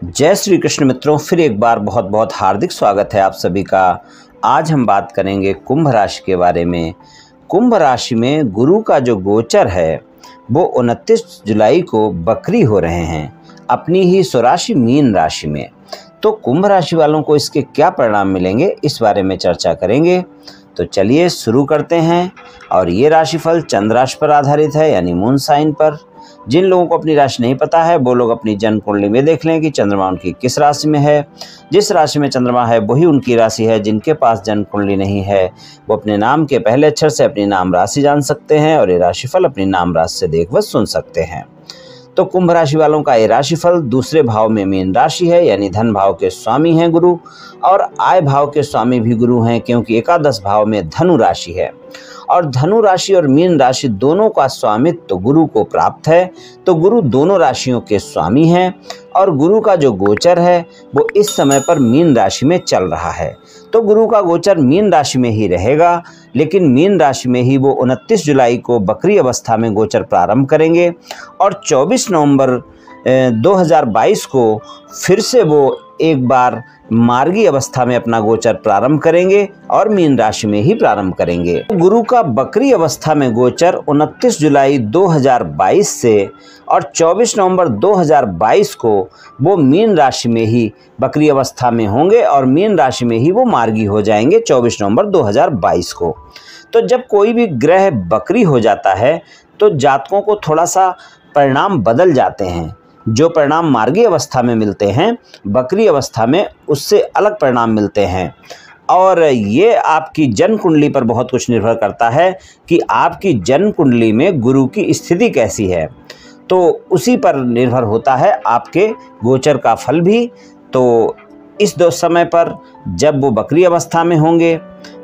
जय श्री कृष्ण मित्रों, फिर एक बार बहुत बहुत हार्दिक स्वागत है आप सभी का। आज हम बात करेंगे कुंभ राशि के बारे में। कुंभ राशि में गुरु का जो गोचर है वो 29 जुलाई को बकरी हो रहे हैं अपनी ही स्वराशि मीन राशि में। तो कुंभ राशि वालों को इसके क्या परिणाम मिलेंगे इस बारे में चर्चा करेंगे। तो चलिए शुरू करते हैं। और ये राशिफल चंद्र राशि पर आधारित है, यानी मून साइन पर। जिन लोगों को अपनी राशि नहीं पता है वो लोग अपनी जन्म कुंडली में देख लें कि चंद्रमा उनकी किस राशि में है। जिस राशि में चंद्रमा है वही उनकी राशि है। जिनके पास जन्म कुंडली नहीं है वो अपने नाम के पहले अक्षर से अपनी नाम राशि जान सकते हैं और ये राशिफल अपनी नाम राशि से देख व सुन सकते हैं। तो कुंभ राशि वालों का ये राशिफल दूसरे भाव में मीन राशि है, यानी धन भाव के स्वामी हैं गुरु, और आय भाव के स्वामी भी गुरु हैं, क्योंकि एकादश भाव में धनु राशि है। और धनु राशि और मीन राशि दोनों का स्वामित्व तो गुरु को प्राप्त है। तो गुरु दोनों राशियों के स्वामी हैं और गुरु का जो गोचर है वो इस समय पर मीन राशि में चल रहा है। तो गुरु का गोचर मीन राशि में ही रहेगा, लेकिन मीन राशि में ही वो 29 जुलाई को बकरी अवस्था में गोचर प्रारंभ करेंगे और 24 नवंबर 2022 को फिर से वो एक बार मार्गी अवस्था में अपना गोचर प्रारंभ करेंगे और मीन राशि में ही प्रारंभ करेंगे। गुरु का बकरी अवस्था में गोचर 29 जुलाई 2022 से और 24 नवंबर 2022 को वो मीन राशि में ही बकरी अवस्था में होंगे और मीन राशि में ही वो मार्गी हो जाएंगे 24 नवंबर 2022 को। तो जब कोई भी ग्रह बकरी हो जाता है तो जातकों को थोड़ा सा परिणाम बदल जाते हैं। जो परिणाम मार्गी अवस्था में मिलते हैं बकरी अवस्था में उससे अलग परिणाम मिलते हैं। और ये आपकी जन्म कुंडली पर बहुत कुछ निर्भर करता है कि आपकी जन्म कुंडली में गुरु की स्थिति कैसी है। तो उसी पर निर्भर होता है आपके गोचर का फल भी। तो इस दो समय पर जब वो बकरी अवस्था में होंगे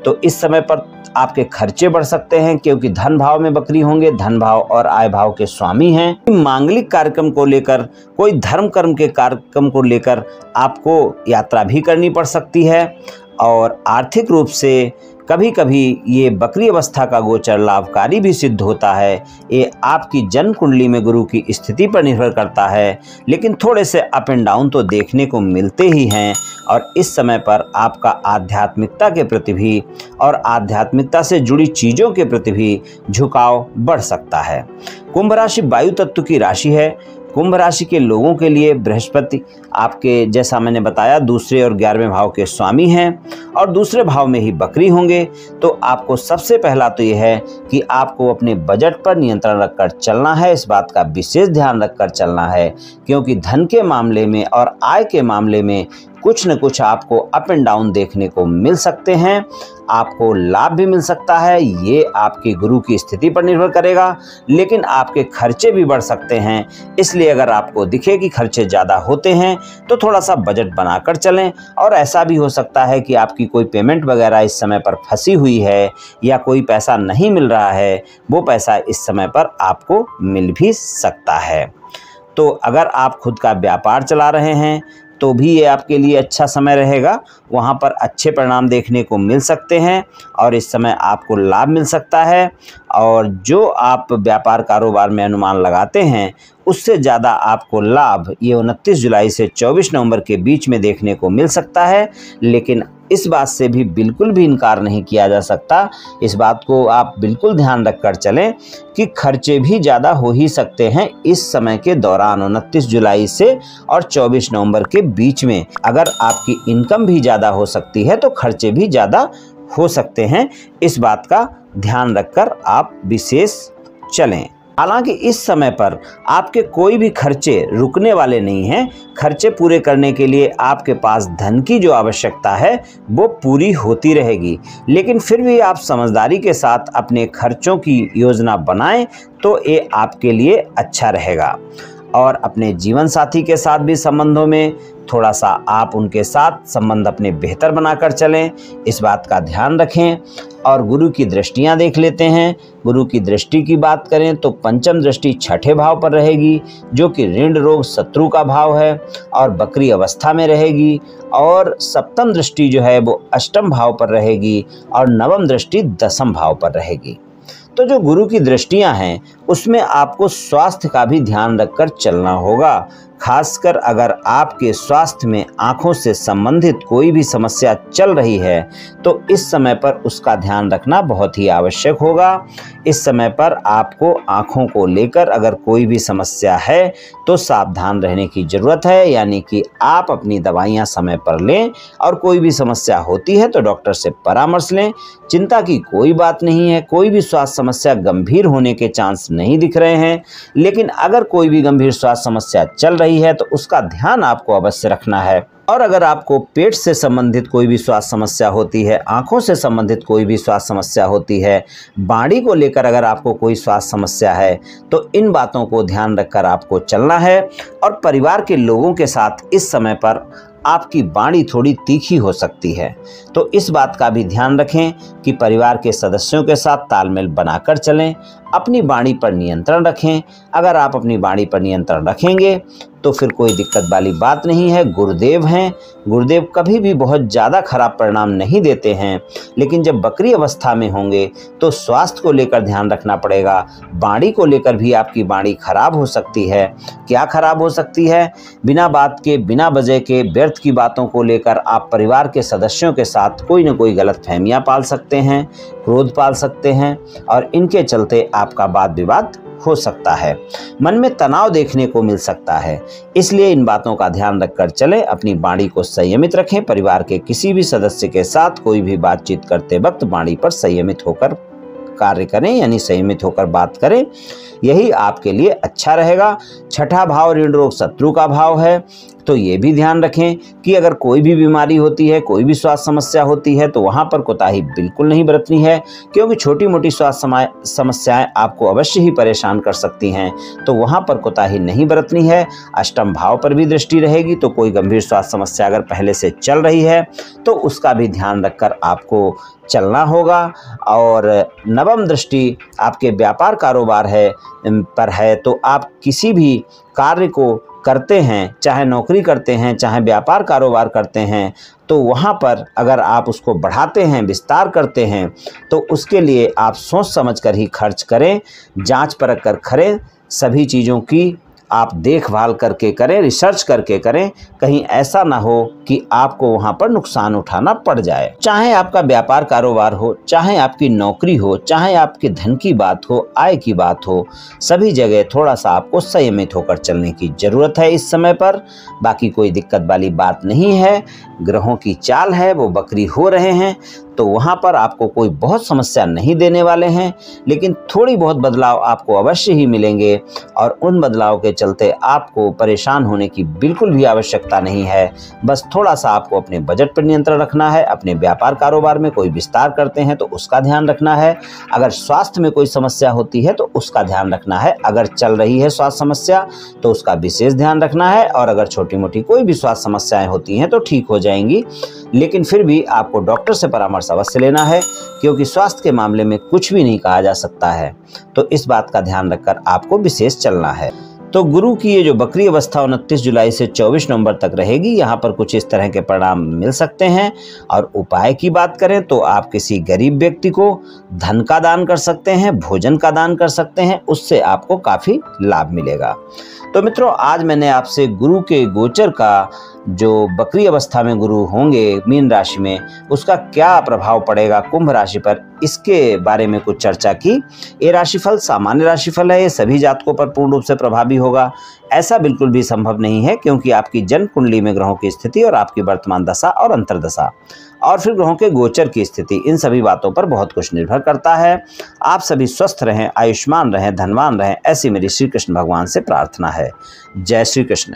तो इस समय पर आपके खर्चे बढ़ सकते हैं, क्योंकि धन भाव में बकरी होंगे। धन भाव और आय भाव के स्वामी हैं। मांगलिक कार्यक्रम को लेकर, कोई धर्म कर्म के कार्यक्रम को लेकर आपको यात्रा भी करनी पड़ सकती है। और आर्थिक रूप से कभी कभी ये बकरी अवस्था का गोचर लाभकारी भी सिद्ध होता है। ये आपकी जन्म कुंडली में गुरु की स्थिति पर निर्भर करता है, लेकिन थोड़े से अप एंड डाउन तो देखने को मिलते ही हैं। और इस समय पर आपका आध्यात्मिकता के प्रति भी और आध्यात्मिकता से जुड़ी चीज़ों के प्रति भी झुकाव बढ़ सकता है। कुंभ राशि वायु तत्व की राशि है। कुंभ राशि के लोगों के लिए बृहस्पति आपके, जैसा मैंने बताया, दूसरे और 11वें भाव के स्वामी हैं और दूसरे भाव में ही बकरी होंगे। तो आपको सबसे पहला तो यह है कि आपको अपने बजट पर नियंत्रण रखकर चलना है। इस बात का विशेष ध्यान रखकर चलना है, क्योंकि धन के मामले में और आय के मामले में कुछ न कुछ आपको अप एंड डाउन देखने को मिल सकते हैं। आपको लाभ भी मिल सकता है, ये आपकी गुरु की स्थिति पर निर्भर करेगा, लेकिन आपके खर्चे भी बढ़ सकते हैं। इसलिए अगर आपको दिखे कि खर्चे ज़्यादा होते हैं तो थोड़ा सा बजट बनाकर चलें। और ऐसा भी हो सकता है कि आपकी कोई पेमेंट वगैरह इस समय पर फंसी हुई है या कोई पैसा नहीं मिल रहा है, वो पैसा इस समय पर आपको मिल भी सकता है। तो अगर आप खुद का व्यापार चला रहे हैं तो भी ये आपके लिए अच्छा समय रहेगा। वहाँ पर अच्छे परिणाम देखने को मिल सकते हैं और इस समय आपको लाभ मिल सकता है। और जो आप व्यापार कारोबार में अनुमान लगाते हैं उससे ज़्यादा आपको लाभ ये 29 जुलाई से 24 नवंबर के बीच में देखने को मिल सकता है। लेकिन इस बात से भी बिल्कुल भी इनकार नहीं किया जा सकता, इस बात को आप बिल्कुल ध्यान रखकर चलें कि खर्चे भी ज़्यादा हो ही सकते हैं इस समय के दौरान। 29 जुलाई से और 24 नवंबर के बीच में अगर आपकी इनकम भी ज़्यादा हो सकती है तो खर्चे भी ज़्यादा हो सकते हैं। इस बात का ध्यान रखकर आप विशेष चलें। हालांकि इस समय पर आपके कोई भी खर्चे रुकने वाले नहीं हैं। खर्चे पूरे करने के लिए आपके पास धन की जो आवश्यकता है वो पूरी होती रहेगी, लेकिन फिर भी आप समझदारी के साथ अपने खर्चों की योजना बनाएं तो ये आपके लिए अच्छा रहेगा। और अपने जीवन साथी के साथ भी संबंधों में थोड़ा सा आप उनके साथ संबंध अपने बेहतर बनाकर चलें, इस बात का ध्यान रखें। और गुरु की दृष्टियां देख लेते हैं। गुरु की दृष्टि की बात करें तो पंचम दृष्टि छठे भाव पर रहेगी, जो कि ऋण रोग शत्रु का भाव है और बकरी अवस्था में रहेगी। और सप्तम दृष्टि जो है वो अष्टम भाव पर रहेगी और नवम दृष्टि दसम भाव पर रहेगी। तो जो गुरु की दृष्टियां हैं उसमें आपको स्वास्थ्य का भी ध्यान रखकर चलना होगा। खासकर अगर आपके स्वास्थ्य में आंखों से संबंधित कोई भी समस्या चल रही है तो इस समय पर उसका ध्यान रखना बहुत ही आवश्यक होगा। इस समय पर आपको आंखों को लेकर अगर कोई भी समस्या है तो सावधान रहने की ज़रूरत है, यानी कि आप अपनी दवाइयाँ समय पर लें और कोई भी समस्या होती है तो डॉक्टर से परामर्श लें। चिंता की कोई बात नहीं है, कोई भी स्वास्थ्य समस्या गंभीर होने के चांस नहीं दिख रहे हैं, लेकिन अगर कोई भी गंभीर स्वास्थ्य समस्या चल रही है तो उसका ध्यान आपको अवश्य रखना है। और अगर आपको पेट से संबंधित कोई भी स्वास्थ्य समस्या होती है, आंखों से संबंधित कोई भी स्वास्थ्य समस्या होती है, बाड़ी को लेकर अगर आपको कोई स्वास्थ्य समस्या है तो इन बातों को ध्यान रखकर आपको चलना है। और परिवार के लोगों के साथ इस समय पर आपकी वाणी थोड़ी तीखी हो सकती है, तो इस बात का भी ध्यान रखें कि परिवार के सदस्यों के साथ तालमेल बनाकर चलें, अपनी वाणी पर नियंत्रण रखें। अगर आप अपनी वाणी पर नियंत्रण रखेंगे तो फिर कोई दिक्कत वाली बात नहीं है। गुरुदेव हैं, गुरुदेव कभी भी बहुत ज़्यादा खराब परिणाम नहीं देते हैं, लेकिन जब बकरी अवस्था में होंगे तो स्वास्थ्य को लेकर ध्यान रखना पड़ेगा। वाणी को लेकर भी आपकी वाणी खराब हो सकती है। क्या खराब हो सकती है? बिना बात के, बिना वजह के, व्यर्थ की बातों को लेकर आप परिवार के सदस्यों के साथ कोई न कोई गलतफहमियां पाल सकते हैं, क्रोध पाल सकते हैं और इनके चलते आपका वाद विवाद हो सकता है। मन में तनाव देखने को मिल सकता है, इसलिए इन बातों का ध्यान रखकर चलें। अपनी वाणी को संयमित रखें। परिवार के किसी भी सदस्य के साथ कोई भी बातचीत करते वक्त वाणी पर संयमित होकर कार्य करें, यानी संयमित होकर बात करें, यही आपके लिए अच्छा रहेगा। छठा भाव ऋण रोग शत्रु का भाव है, तो ये भी ध्यान रखें कि अगर कोई भी बीमारी होती है, कोई भी स्वास्थ्य समस्या होती है तो वहाँ पर कोताही बिल्कुल नहीं बरतनी है, क्योंकि छोटी मोटी स्वास्थ्य समस्याएं आपको अवश्य ही परेशान कर सकती हैं, तो वहाँ पर कोताही नहीं बरतनी है। अष्टम भाव पर भी दृष्टि रहेगी, तो कोई गंभीर स्वास्थ्य समस्या अगर पहले से चल रही है तो उसका भी ध्यान रखकर आपको चलना होगा। और नवम दृष्टि आपके व्यापार कारोबार पर है, तो आप किसी भी कार्य को करते हैं, चाहे नौकरी करते हैं, चाहे व्यापार कारोबार करते हैं, तो वहाँ पर अगर आप उसको बढ़ाते हैं, विस्तार करते हैं, तो उसके लिए आप सोच समझ कर ही खर्च करें, जांच परख कर करें। सभी चीज़ों की आप देखभाल करके करें, रिसर्च करके करें, कहीं ऐसा ना हो कि आपको वहाँ पर नुकसान उठाना पड़ जाए। चाहे आपका व्यापार कारोबार हो, चाहे आपकी नौकरी हो, चाहे आपके धन की बात हो, आय की बात हो, सभी जगह थोड़ा सा आपको संयमित होकर चलने की ज़रूरत है इस समय पर। बाकी कोई दिक्कत वाली बात नहीं है। ग्रहों की चाल है वो बकरी हो रहे हैं, तो वहाँ पर आपको कोई बहुत समस्या नहीं देने वाले हैं, लेकिन थोड़ी बहुत बदलाव आपको अवश्य ही मिलेंगे और उन बदलाव के चलते आपको परेशान होने की बिल्कुल भी आवश्यकता नहीं है। बस थोड़ा सा आपको अपने बजट पर नियंत्रण रखना है। अपने व्यापार कारोबार में कोई विस्तार करते हैं तो उसका ध्यान रखना है। अगर स्वास्थ्य में कोई समस्या होती है तो उसका ध्यान रखना है। अगर चल रही है स्वास्थ्य समस्या तो उसका विशेष ध्यान रखना है, और अगर छोटी मोटी कोई भी स्वास्थ्य समस्याएं होती हैं तो ठीक हो जाएंगी, लेकिन फिर भी आपको डॉक्टर से परामर्श अवश्य लेना है, क्योंकि स्वास्थ्य के मामले में कुछ भी नहीं कहा जा सकता है। तो इस बात का ध्यान रखकर आपको विशेष चलना है। तो गुरु की ये जो बकरी अवस्था 29 जुलाई से 24 नवंबर तक रहेगी, यहाँ पर कुछ इस तरह के परिणाम मिल सकते हैं। और उपाय की बात करें तो आप किसी गरीब व्यक्ति को धन का दान कर सकते हैं, भोजन का दान कर सकते हैं, उससे आपको काफ़ी लाभ मिलेगा। तो मित्रों, आज मैंने आपसे गुरु के गोचर का जो बकरी अवस्था में गुरु होंगे मीन राशि में, उसका क्या प्रभाव पड़ेगा कुंभ राशि पर, इसके बारे में कुछ चर्चा की। ये राशिफल सामान्य राशिफल है, ये सभी जातकों पर पूर्ण रूप से प्रभावी होगा ऐसा बिल्कुल भी संभव नहीं है, क्योंकि आपकी जन्म कुंडली में ग्रहों की स्थिति और आपकी वर्तमान दशा और अंतर्दशा और फिर ग्रहों के गोचर की स्थिति, इन सभी बातों पर बहुत कुछ निर्भर करता है। आप सभी स्वस्थ रहें, आयुष्मान रहें, धनवान रहें, ऐसी मेरी श्री कृष्ण भगवान से प्रार्थना है। जय श्री कृष्ण।